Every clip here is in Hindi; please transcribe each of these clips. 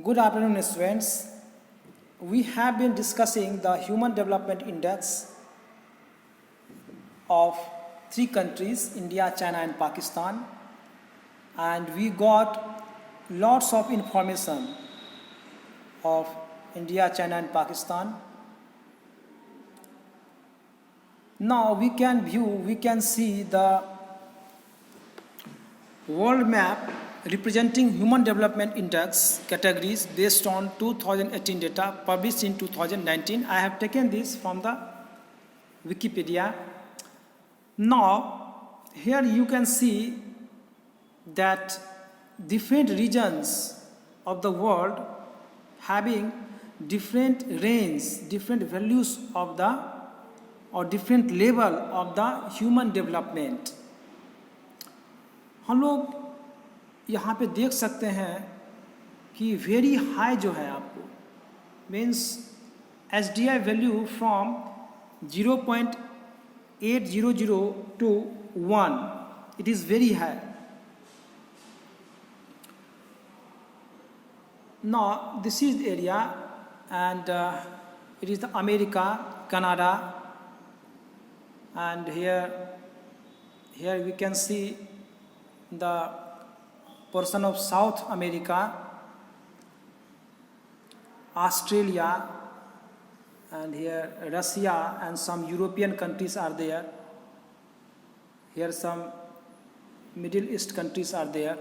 Good afternoon, students. We have been discussing the Human Development Index of three countries, India, China and Pakistan, and we got lots of information of India, China and Pakistan. Now we can see the world map representing Human Development Index categories based on 2018 data published in 2019. I have taken this from the Wikipedia. Now, here you can see that different regions of the world having different range, different values of the or different level of the human development. हम लोग यहाँ पे देख सकते हैं कि वेरी हाई जो है आपको means SDI value from 0.800 to 1, it is very high. Now this is the area and it is the America, Canada, and here we can see the portion of South America, Australia, and here Russia and some European countries are there. Here some Middle East countries are there.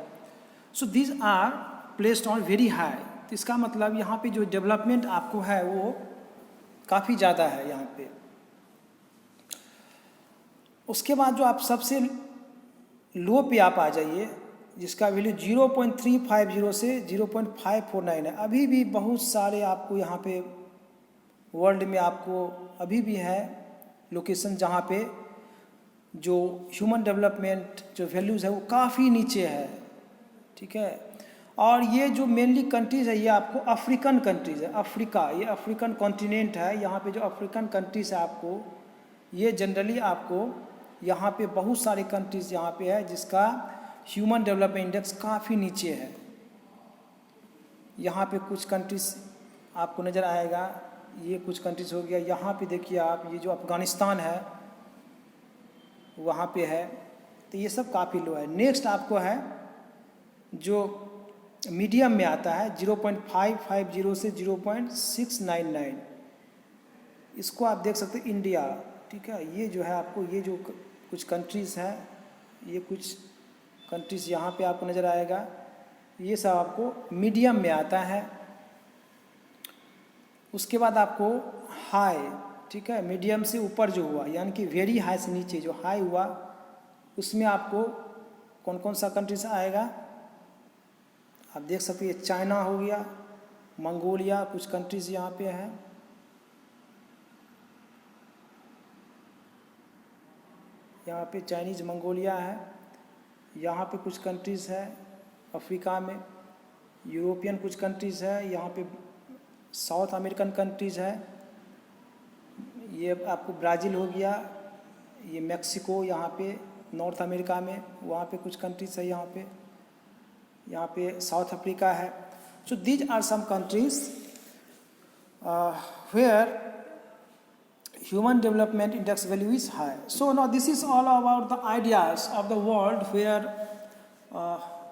So these are placed on very high. तो इसका मतलब यहाँ पे जो डेवलपमेंट आपको है वो काफ़ी ज़्यादा है यहाँ पे. उसके बाद जो आप सबसे लो पे आप आ जाइए जिसका वैल्यू 0.350 से 0.549 है. अभी भी बहुत सारे आपको यहाँ पे वर्ल्ड में आपको अभी भी है लोकेशन जहाँ पे जो ह्यूमन डेवलपमेंट जो वैल्यूज़ है वो काफ़ी नीचे है. ठीक है. और ये जो मेनली कंट्रीज़ है ये आपको अफ्रीकन कंट्रीज़ है. अफ्रीका, ये अफ्रीकन कॉन्टिनेंट है. यहाँ पे जो अफ्रीकन कंट्रीज़ है आपको ये जनरली आपको यहाँ पे बहुत सारे कंट्रीज़ यहाँ पे है जिसका ह्यूमन डेवलपमेंट इंडेक्स काफ़ी नीचे है. यहाँ पे कुछ कंट्रीज़ आपको नज़र आएगा. ये कुछ कंट्रीज़ हो गया. यहाँ पे देखिए आप ये जो अफ़गानिस्तान है वहाँ पे है. तो ये सब काफ़ी लो है. नेक्स्ट आपको है जो मीडियम में आता है 0.550 से 0.699. इसको आप देख सकते हैं इंडिया. ठीक है. ये जो है आपको ये जो कुछ कंट्रीज़ हैं ये कुछ कंट्रीज़ यहाँ पे आपको नज़र आएगा. ये सब आपको मीडियम में आता है. उसके बाद आपको हाई. ठीक है. मीडियम से ऊपर जो हुआ यानी कि वेरी हाई से नीचे जो हाई हुआ उसमें आपको कौन कौन सा कंट्रीज आएगा आप देख सकते हैं. चाइना हो गया, मंगोलिया, कुछ कंट्रीज़ यहाँ पे हैं. यहाँ पे चाइनीज़ मंगोलिया है. यहाँ पे कुछ कंट्रीज़ है अफ्रीका में. यूरोपियन कुछ कंट्रीज़ है. यहाँ पे साउथ अमेरिकन कंट्रीज़ है. ये आपको ब्राज़ील हो गया. ये मैक्सिको यहाँ पे नॉर्थ अमेरिका में. वहाँ पे कुछ कंट्रीज़ है. यहाँ पे साउथ अफ्रीका है. So these are some countries where human development index value is high. So now this is all about the ideas of the world where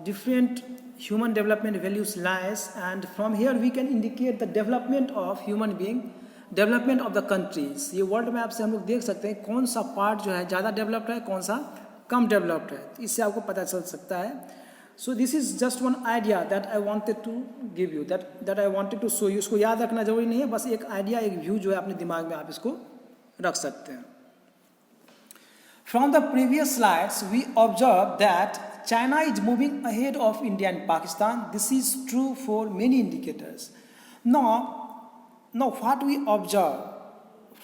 different human development values lies, and from here we can indicate the development of human being, development of the countries. ये वर्ल्ड मैप से हम लोग देख सकते हैं कौन सा पार्ट जो है ज़्यादा डेवलप्ड है, कौन सा कम डेवलप्ड है. इससे आपको पता चल सकता है. So this is just one idea that I wanted to give you, that I wanted to show you. इसको याद रखना जरूरी नहीं है, बस एक आइडिया, एक व्यू जो है अपने दिमाग में आप इसको रख सकते हैं. From the previous slides, we observed that China is moving ahead of India and Pakistan. This is true for many indicators. Now what we observe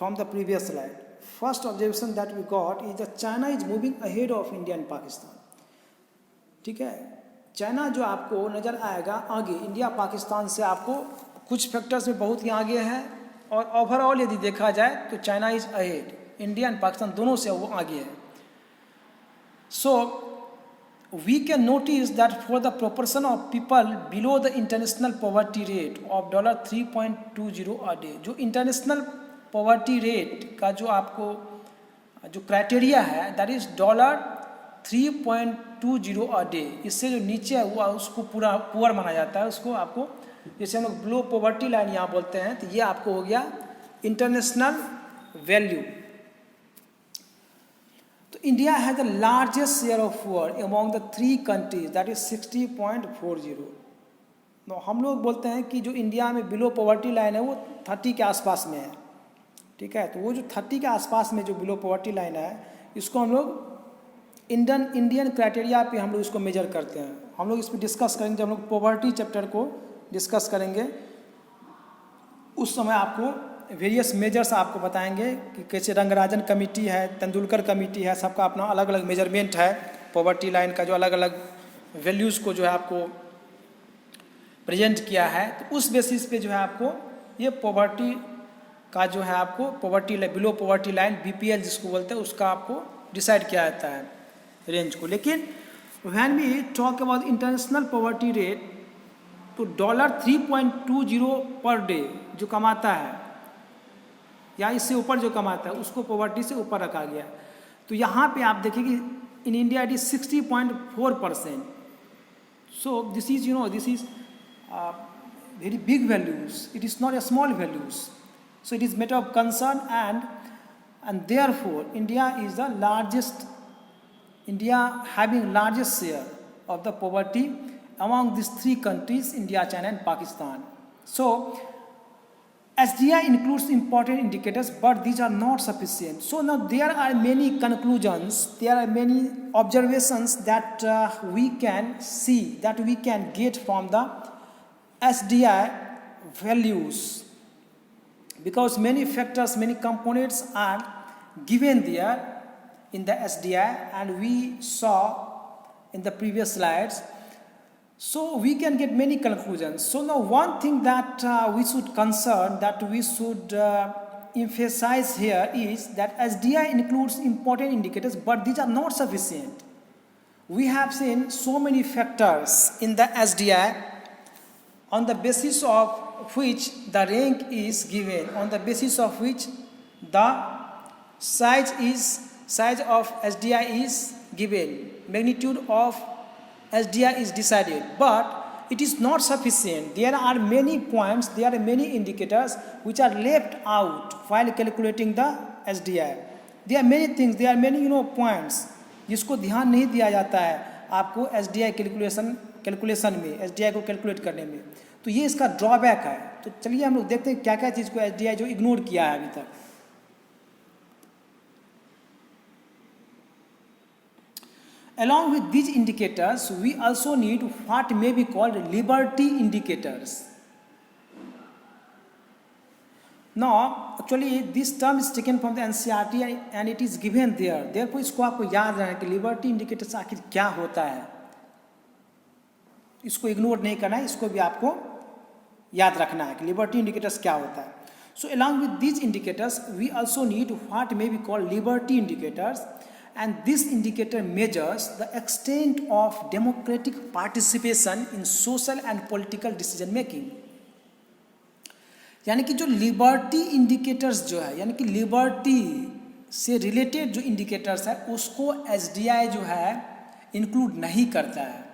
from the previous slide, first observation that we got is that China is moving ahead of India and Pakistan. ठीक है. चाइना जो आपको नज़र आएगा आगे इंडिया पाकिस्तान से आपको कुछ फैक्टर्स में बहुत ही आगे है, और ओवरऑल यदि देखा जाए तो China is ahead. India and Pakistan दोनों से वो आगे है. सो we can notice that for the proportion of people below the international poverty rate of $3.20 a day, जो इंटरनेशनल पॉवर्टी रेट का जो आपको जो क्राइटेरिया है दैट इज $3.20 a day, इससे जो नीचे हुआ उसको पूरा पुअर माना जाता है, उसको आपको जैसे हम लोग बिलो पॉवर्टी लाइन यहाँ बोलते हैं, तो ये आपको हो गया इंटरनेशनल वैल्यू. तो India has the largest share of poor among the 3 countries that is 60.40. तो हम लोग बोलते हैं कि जो इंडिया में बिलो पॉवर्टी लाइन है वो 30 के आसपास में है. ठीक है, तो वो जो 30 के आसपास में जो बिलो पॉवर्टी लाइन है, इसको हम लोग इंडियन क्राइटेरिया पे हम लोग इसको मेजर करते हैं. हम लोग इस पर डिस्कस करेंगे जब हम लोग पॉवर्टी चैप्टर को डिस्कस करेंगे, उस समय आपको वेरियस मेजर्स आपको बताएंगे कि कैसे रंगराजन कमेटी है, तेंदुलकर कमेटी है, सबका अपना अलग अलग मेजरमेंट है. पॉवर्टी लाइन का जो अलग अलग वैल्यूज़ को जो है आपको प्रेजेंट किया है, तो उस बेसिस पे जो है आपको ये पॉवर्टी का जो है आपको poverty below poverty line BPL जिसको बोलते हैं, उसका आपको डिसाइड किया जाता है रेंज को. लेकिन when we talk about international poverty rate, तो $3.20 पर डे जो कमाता है या इससे ऊपर जो कमाता है उसको पॉवर्टी से ऊपर रखा गया. तो यहाँ पे आप देखिए कि in India it is 60.4%. So this is this is very big values. It is not a small values. So it is matter of concern, and therefore India is the largest. India having largest share of the poverty among these 3 countries, India, China, and Pakistan. So SDI includes important indicators, but these are not sufficient. So now there are many conclusions, there are many observations that we can see, that we can get from the SDI values, because many factors, many components are given there in the SDI, and we saw in the previous slides. So we can get many conclusions. So now one thing that we should concern, that we should emphasize here is that SDI includes important indicators, but these are not sufficient. We have seen so many factors in the SDI on the basis of which the rank is given, on the basis of which the size of SDI is given, magnitude of SDI is decided, but it is not sufficient. There are many points, there are many indicators which are left out while calculating the SDI. There are many things, there are many points जिसको ध्यान नहीं दिया जाता है आपको SDI कैलकुलेशन में, SDI को कैलकुलेट करने में. तो ये इसका ड्रॉबैक है. तो चलिए हम लोग देखते हैं क्या क्या चीज़ को SDI जो इग्नोर किया है अभी तक. Along with these indicators, we also need what may be called liberty indicators. Now, actually, this term is taken from the NCERT and it is given there. Therefore, इसको आपको याद रखना कि liberty indicators आखिर क्या होता है. इसको इग्नोर नहीं करना है, इसको भी आपको याद रखना है कि liberty indicators क्या होता है. So, along with these indicators, we also need what may be called liberty indicators. And this indicator measures the extent of democratic participation in social and political decision making. यानी कि जो लिबर्टी इंडिकेटर्स जो है, यानी कि लिबर्टी से रिलेटेड जो इंडिकेटर्स है उसको SDI जो है इंक्लूड नहीं करता है.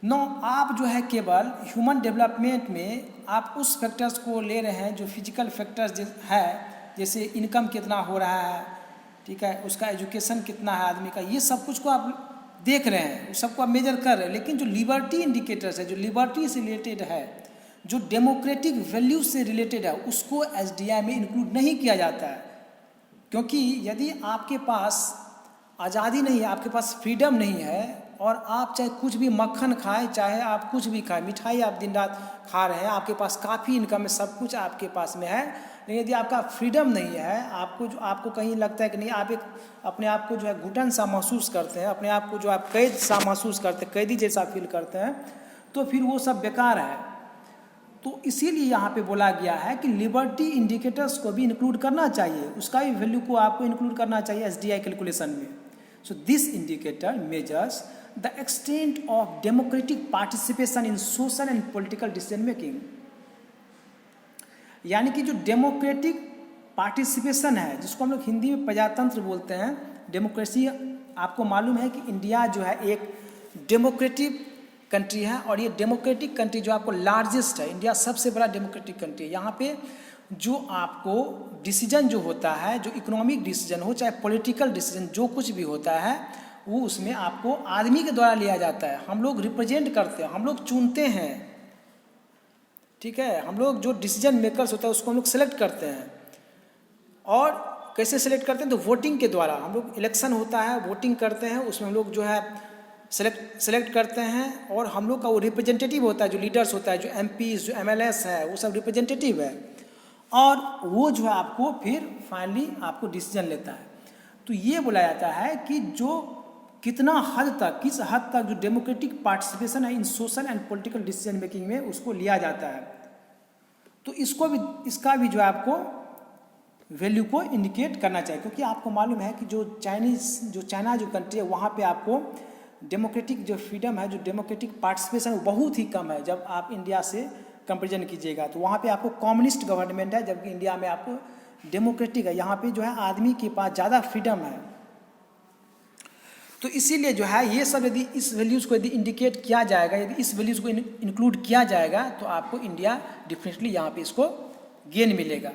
नो, आप जो है केवल ह्यूमन डेवलपमेंट में आप उस फैक्टर्स को ले रहे हैं जो फिजिकल फैक्टर्स है, जैसे इनकम कितना हो रहा है, ठीक है, उसका एजुकेशन कितना है आदमी का, ये सब कुछ को आप देख रहे हैं, उस सबको आप मेजर कर रहे हैं. लेकिन जो लिबर्टी इंडिकेटर्स है, जो लिबर्टी से रिलेटेड है, जो डेमोक्रेटिक वैल्यू से रिलेटेड है, उसको SDI में इंक्लूड नहीं किया जाता है. क्योंकि यदि आपके पास आज़ादी नहीं है, आपके पास फ्रीडम नहीं है, और आप चाहे कुछ भी मक्खन खाएं, चाहे आप कुछ भी खाएं, मिठाई आप दिन रात खा रहे हैं, आपके पास काफ़ी इनकम है, सब कुछ आपके पास में है, लेकिन यदि आपका फ्रीडम नहीं है, आपको कहीं लगता है कि नहीं, आप एक अपने आप को जो है घुटन सा महसूस करते हैं, अपने आप को जो आप कैद सा महसूस करते हैं, कैदी जैसा फील करते हैं, तो फिर वो सब बेकार है. तो इसीलिए यहाँ पे बोला गया है कि लिबर्टी इंडिकेटर्स को भी इंक्लूड करना चाहिए, उसका भी वैल्यू को आपको इंक्लूड करना चाहिए SDI कैलकुलेशन में. So this indicator measures the extent of democratic participation in social and political decision making, यानी कि जो डेमोक्रेटिक पार्टिसिपेशन है, जिसको हम लोग हिंदी में प्रजातंत्र बोलते हैं, डेमोक्रेसी। आपको मालूम है कि इंडिया जो है एक डेमोक्रेटिक कंट्री है, और ये डेमोक्रेटिक कंट्री जो आपको लार्जेस्ट है, इंडिया सबसे बड़ा डेमोक्रेटिक कंट्री है। यहाँ पे जो आपको डिसीजन जो होता है, जो इकोनॉमिक डिसीजन हो चाहे पॉलिटिकल डिसीजन, जो कुछ भी होता है वो उसमें आपको आदमी के द्वारा लिया जाता है। हम लोग रिप्रेजेंट करते हैं, हम लोग चुनते हैं, ठीक है। हम लोग जो डिसीजन मेकर्स होता है उसको हम लोग सेलेक्ट करते हैं। और कैसे सेलेक्ट करते हैं? तो वोटिंग के द्वारा। हम लोग इलेक्शन होता है, वोटिंग करते हैं, उसमें हम लोग जो है सेलेक्ट करते हैं, और हम लोग का वो रिप्रेजेंटेटिव होता है, जो लीडर्स होता है, जो एमपीज, जो एमएलएस है, वो सब रिप्रेजेंटेटिव है, और वो जो है आपको फिर फाइनली आपको डिसीजन लेता है। तो ये बोला जाता है कि जो कितना हद तक, किस हद तक जो डेमोक्रेटिक पार्टिसिपेशन है in social and political decision making में, उसको लिया जाता है। तो इसको भी, इसका भी जो है आपको वैल्यू को इंडिकेट करना चाहिए, क्योंकि आपको मालूम है कि जो चाइना जो कंट्री है, वहाँ पे आपको डेमोक्रेटिक जो फ्रीडम है, जो डेमोक्रेटिक पार्टिसिपेशन है, वो बहुत ही कम है। जब आप इंडिया से कंपेरिजन कीजिएगा तो वहाँ पे आपको कम्युनिस्ट गवर्नमेंट है, जबकि इंडिया में आपको डेमोक्रेटिक है। यहाँ पे जो है आदमी के पास ज़्यादा फ्रीडम है। तो इसीलिए जो है ये सब, यदि इस वैल्यूज़ को यदि इंडिकेट किया जाएगा, यदि इस वैल्यूज़ को इंक्लूड किया जाएगा, तो आपको इंडिया डेफिनेटली यहाँ पे इसको गेन मिलेगा।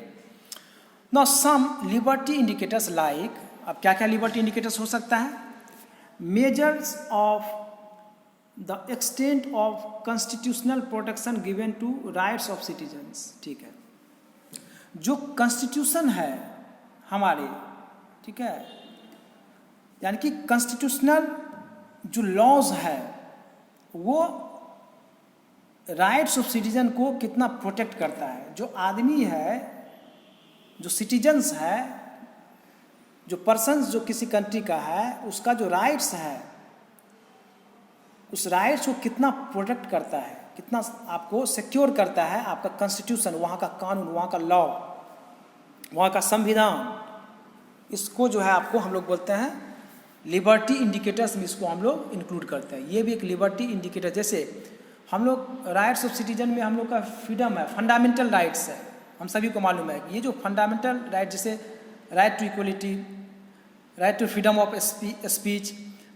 Now some liberty indicators like, अब क्या क्या लिबर्टी इंडिकेटर्स हो सकता है? Measures of the extent of constitutional protection given to rights of citizens, ठीक है। जो कॉन्स्टिट्यूशन है हमारे, ठीक है, यानी कि कॉन्स्टिट्यूशनल जो लॉज है वो राइट्स ऑफ सिटीजन को कितना प्रोटेक्ट करता है। जो आदमी है, जो सिटीजन्स है, जो पर्सन्स जो किसी कंट्री का है, उसका जो राइट्स है, उस राइट्स को कितना प्रोटेक्ट करता है, कितना आपको सिक्योर करता है आपका कॉन्स्टिट्यूशन, वहाँ का कानून, वहाँ का लॉ, वहाँ का संविधान। इसको जो है आपको हम लोग बोलते हैं लिबर्टी इंडिकेटर्स में, इसको हम लोग इंक्लूड करते हैं। ये भी एक लिबर्टी इंडिकेटर, जैसे हम लोग राइट्स ऑफ सिटीजन में हम लोग का फ्रीडम है, फंडामेंटल राइट्स है, हम सभी को मालूम है कि ये जो फंडामेंटल राइट, जैसे right to equality, right to freedom of speech,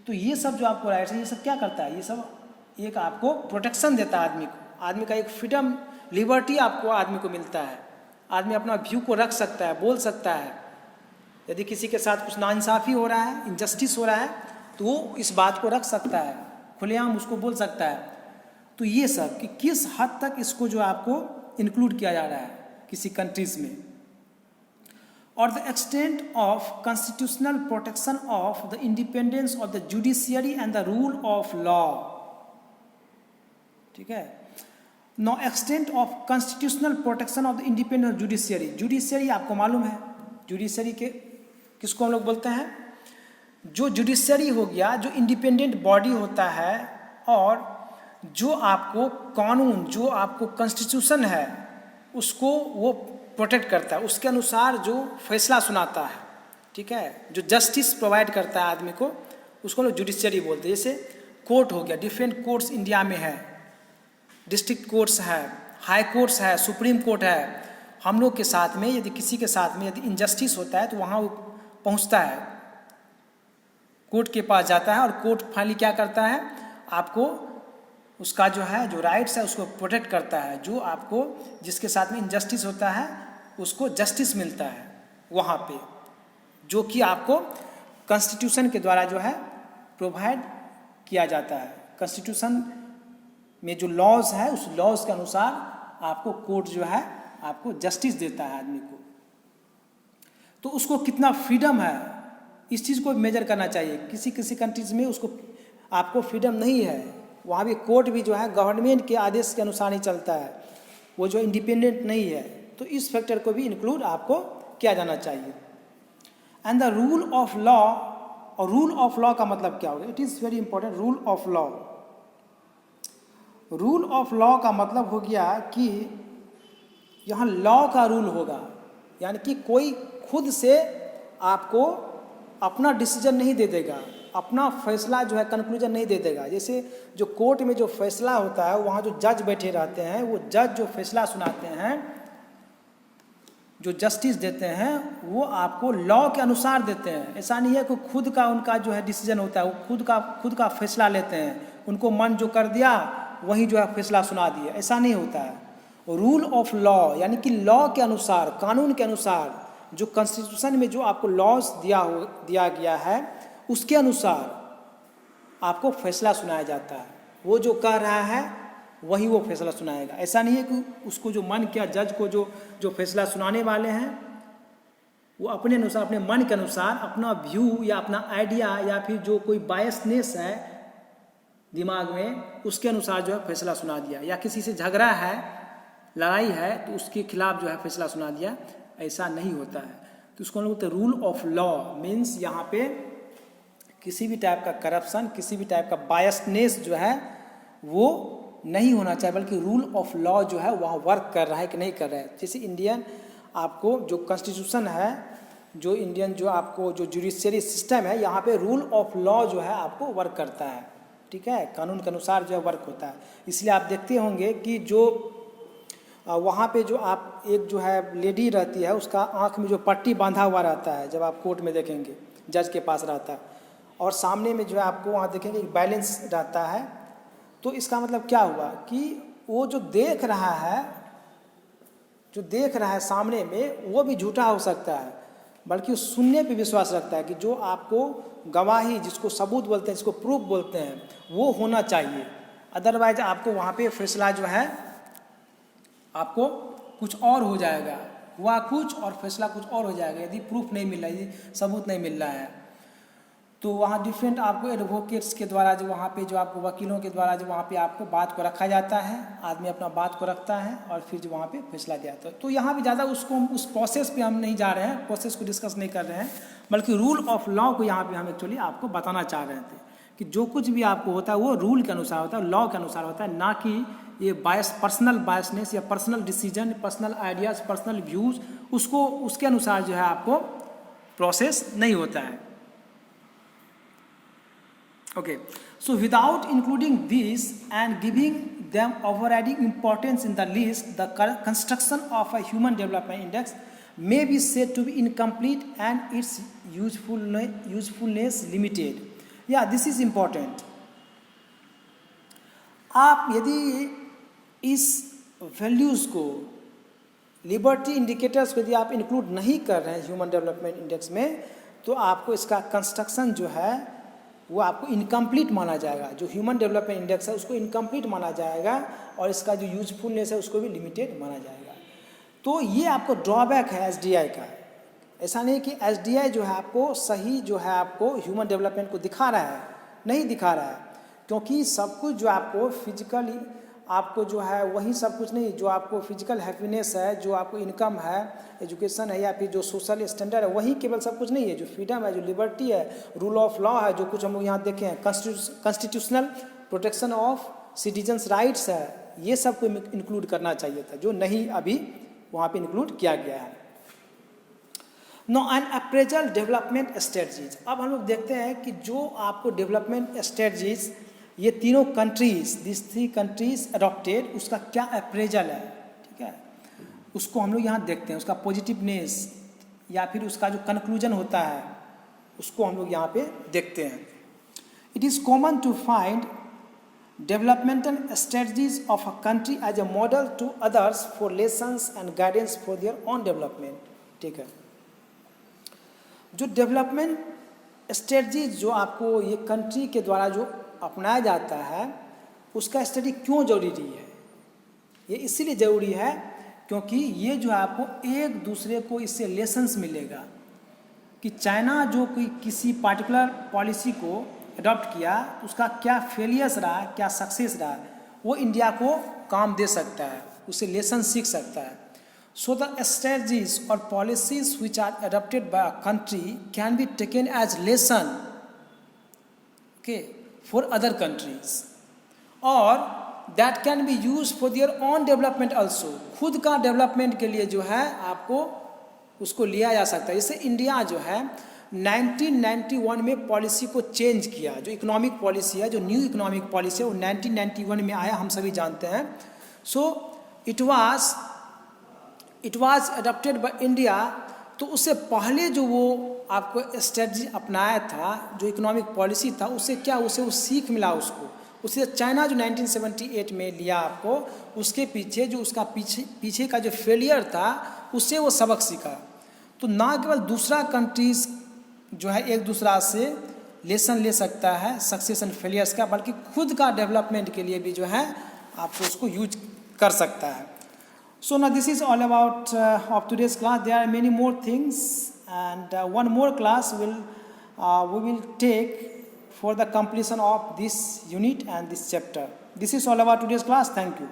तो ये सब जो आपको राइट्स है, ये सब क्या करता है? ये सब एक आपको प्रोटेक्शन देता है आदमी को। आदमी का एक फ्रीडम, लिबर्टी आपको आदमी को मिलता है। आदमी अपना व्यू को रख सकता है, बोल सकता है। यदि किसी के साथ कुछ नाइंसाफ़ी हो रहा है, इनजस्टिस हो रहा है, तो वो इस बात को रख सकता है, खुलेआम उसको बोल सकता है। तो ये सब कि किस हद तक इसको जो आपको इंक्लूड किया जा रहा है किसी कंट्रीज़ में। और the extent of constitutional protection of the independence of the judiciary and the rule of law, ठीक है। No extent of constitutional protection of the independence of judiciary. Judiciary आपको मालूम है, जुडिशियरी के किसको हम लोग बोलते हैं? जो जुडिशियरी हो गया, जो इंडिपेंडेंट बॉडी होता है, और जो आपको कानून, जो आपको कॉन्स्टिट्यूशन है, उसको वो प्रोटेक्ट करता है, उसके अनुसार जो फैसला सुनाता है, ठीक है, जो जस्टिस प्रोवाइड करता है आदमी को, उसको लोग जुडिशियरी बोलते हैं। जैसे कोर्ट हो गया, डिफरेंट कोर्ट्स इंडिया में है, डिस्ट्रिक्ट कोर्ट्स है, हाई कोर्ट्स है, सुप्रीम कोर्ट है। हम लोग के साथ में यदि किसी के साथ में यदि इनजस्टिस होता है तो वहाँ वो पहुँचता है, कोर्ट के पास जाता है, और कोर्ट फाइनली क्या करता है? आपको उसका जो है, जो राइट्स है, उसको प्रोटेक्ट करता है। जो आपको, जिसके साथ में इनजस्टिस होता है, उसको जस्टिस मिलता है वहाँ पे, जो कि आपको कॉन्स्टिट्यूशन के द्वारा जो है प्रोवाइड किया जाता है। कॉन्स्टिट्यूशन में जो लॉज है, उस लॉज के अनुसार आपको कोर्ट जो है आपको जस्टिस देता है आदमी को। तो उसको कितना फ्रीडम है, इस चीज़ को मेजर करना चाहिए। किसी किसी कंट्रीज़ में उसको आपको फ्रीडम नहीं है, वहाँ भी कोर्ट भी जो है गवर्नमेंट के आदेश के अनुसार ही चलता है, वो जो इंडिपेंडेंट नहीं है। तो इस फैक्टर को भी इंक्लूड आपको किया जाना चाहिए। And the rule of law, और रूल ऑफ लॉ का मतलब क्या होगा? It is very important. Rule of law, rule of law का मतलब हो गया कि यहाँ लॉ का रूल होगा, यानी कि कोई खुद से आपको अपना डिसीजन नहीं दे देगा, अपना फैसला जो है कंक्लूजन नहीं दे देगा। जैसे जो कोर्ट में जो फैसला होता है, वहाँ जो जज बैठे रहते हैं, वो जज जो फैसला सुनाते हैं, जो जस्टिस देते हैं, वो आपको लॉ के अनुसार देते हैं। ऐसा नहीं है कि खुद का उनका जो है डिसीजन होता है, वो खुद का फैसला लेते हैं, उनको मन जो कर दिया वही जो है फैसला सुना दिया, ऐसा नहीं होता है। रूल ऑफ लॉ यानी कि लॉ के अनुसार, कानून के अनुसार, जो कॉन्स्टिट्यूशन में जो आपको लॉज दिया गया है, उसके अनुसार आपको फैसला सुनाया जाता है। वो जो कह रहा है वही वो फैसला सुनाएगा। ऐसा नहीं है कि उसको जो मन किया, जज को जो फैसला सुनाने वाले हैं, वो अपने अनुसार, अपने मन के अनुसार, अपना व्यू या अपना आइडिया या फिर जो कोई बायसनेस है दिमाग में, उसके अनुसार जो है फैसला सुना दिया। या किसी से झगड़ा है, लड़ाई है, तो उसके खिलाफ जो है फैसला सुना दिया, ऐसा नहीं होता है। तो उसको हम लोग बोलते हैं रूल ऑफ लॉ। मीन्स यहाँ पे किसी भी टाइप का करप्शन, किसी भी टाइप का बायसनेस जो है वो नहीं होना चाहिए, बल्कि रूल ऑफ लॉ जो है वहाँ वर्क कर रहा है कि नहीं कर रहा है। जैसे इंडियन आपको जो कॉन्स्टिट्यूशन है, जो इंडियन जो आपको जो जुडिशरी सिस्टम है, यहाँ पे रूल ऑफ लॉ जो है आपको वर्क करता है, ठीक है, कानून के अनुसार जो है वर्क होता है। इसलिए आप देखते होंगे कि जो वहाँ पे जो आप एक जो है लेडी रहती है, उसका आँख में जो पट्टी बांधा हुआ रहता है, जब आप कोर्ट में देखेंगे जज के पास रहता है, और सामने में जो है आपको वहाँ देखेंगे एक बैलेंस रहता है। तो इसका मतलब क्या हुआ कि वो जो देख रहा है सामने में, वो भी झूठा हो सकता है, बल्कि वो सुनने पे विश्वास रखता है कि जो आपको गवाही, जिसको सबूत बोलते हैं, जिसको प्रूफ बोलते हैं, वो होना चाहिए। अदरवाइज आपको वहाँ पे फैसला जो है आपको कुछ और हो जाएगा, हुआ कुछ और फैसला कुछ और हो जाएगा, यदि प्रूफ नहीं मिल रहा है, यदि सबूत नहीं मिल रहा है। तो वहाँ डिफरेंट आपको एडवोकेट्स के द्वारा, जो वहाँ पे जो आपको वकीलों के द्वारा जो वहाँ पे आपको बात को रखा जाता है, आदमी अपना बात को रखता है और फिर जो वहाँ पे फैसला दिया जाता है। तो यहाँ भी ज़्यादा उस प्रोसेस पे हम नहीं जा रहे हैं, प्रोसेस को डिस्कस नहीं कर रहे हैं, बल्कि रूल ऑफ लॉ को यहाँ पे हम एक्चुअली आपको बताना चाह रहे थे कि जो कुछ भी आपको होता है वो रूल के अनुसार होता है, लॉ के अनुसार होता है, ना कि ये पर्सनल बायसनेस या personal decision, personal ideas, personal views, उसके अनुसार जो है आपको प्रोसेस नहीं होता है। Okay, so without including these and giving them overriding importance in the list, the construction of a human development index may be said to be incomplete and its usefulness limited. Yeah, this is important. आप यदि इस वैल्यूज़ को, लिबर्टी इंडिकेटर्स को यदि आप इंक्लूड नहीं कर रहे हैं ह्यूमन डेवलपमेंट इंडेक्स में, तो आपको इसका कंस्ट्रक्शन जो है वो आपको इनकम्प्लीट माना जाएगा। जो ह्यूमन डेवलपमेंट इंडेक्स है उसको इनकम्प्लीट माना जाएगा और इसका जो यूजफुलनेस है उसको भी लिमिटेड माना जाएगा। तो ये आपको ड्रॉबैक है एसडीआई का। ऐसा नहीं कि एसडीआई जो है आपको सही जो है आपको ह्यूमन डेवलपमेंट को दिखा रहा है, नहीं दिखा रहा है, क्योंकि सब कुछ जो आपको फिजिकली आपको जो है वही सब कुछ नहीं, जो आपको फिजिकल हैप्पीनेस है, जो आपको इनकम है, एजुकेशन है, या फिर जो सोशल स्टैंडर्ड है, वही केवल सब कुछ नहीं है। जो फ्रीडम है, जो लिबर्टी है, रूल ऑफ लॉ है, जो कुछ हम लोग यहाँ देखे हैं, constitutional protection of citizens rights है, ये सब को इंक्लूड करना चाहिए था, जो नहीं अभी वहाँ पे इंक्लूड किया गया है। No an appraisal development strategies. अब हम लोग देखते हैं कि जो आपको डेवलपमेंट स्ट्रेटजीज ये तीनों कंट्रीज, दिस 3 कंट्रीज अडॉप्टेड, उसका क्या अप्रेजल है, ठीक है, उसको हम लोग यहाँ देखते हैं, उसका पॉजिटिवनेस या फिर उसका जो कंक्लूजन होता है उसको हम लोग यहाँ पे देखते हैं। It is common to find developmental strategies of a country as a model to others for lessons and guidance for their own development, ठीक है। जो डेवलपमेंट स्ट्रेटजीज जो आपको ये कंट्री के द्वारा जो अपनाया जाता है, उसका स्टडी क्यों जरूरी है? ये इसीलिए ज़रूरी है क्योंकि ये जो आपको एक दूसरे को इससे लेसन्स मिलेगा कि चाइना जो कोई किसी पार्टिकुलर पॉलिसी को अडॉप्ट किया, उसका क्या फेलियर्स रहा, क्या सक्सेस रहा, वो इंडिया को काम दे सकता है, उससे लेसन सीख सकता है। सो द स्ट्रेटजीज और policies which are adopted by a country can be taken as lesson okay for other countries or that can be used for their own development also। खुद का डेवलपमेंट के लिए जो है आपको उसको लिया जा सकता है। जैसे इंडिया जो है 1991 में पॉलिसी को चेंज किया। जो इकोनॉमिक पॉलिसी है, जो न्यू इकोनॉमिक पॉलिसी है, वो 1991 में आया, हम सभी जानते हैं। So it was adopted by India. तो उससे पहले जो वो आपको स्ट्रेटजी अपनाया था, जो इकोनॉमिक पॉलिसी था, उससे क्या, उसे वो सीख मिला उसको। उससे चाइना जो 1978 में लिया आपको, उसके पीछे जो उसका पीछे का जो फेलियर था, उससे वो सबक सीखा। तो ना केवल दूसरा कंट्रीज़ जो है एक दूसरा से लेसन ले सकता है सक्सेस एंड फेलियर्स का, बल्कि खुद का डेवलपमेंट के लिए भी जो है आपको उसको यूज कर सकता है। So now this is all about of today's class. There are many more things, and one more class we will take for the completion of this unit and this chapter. This is all about today's class. Thank you.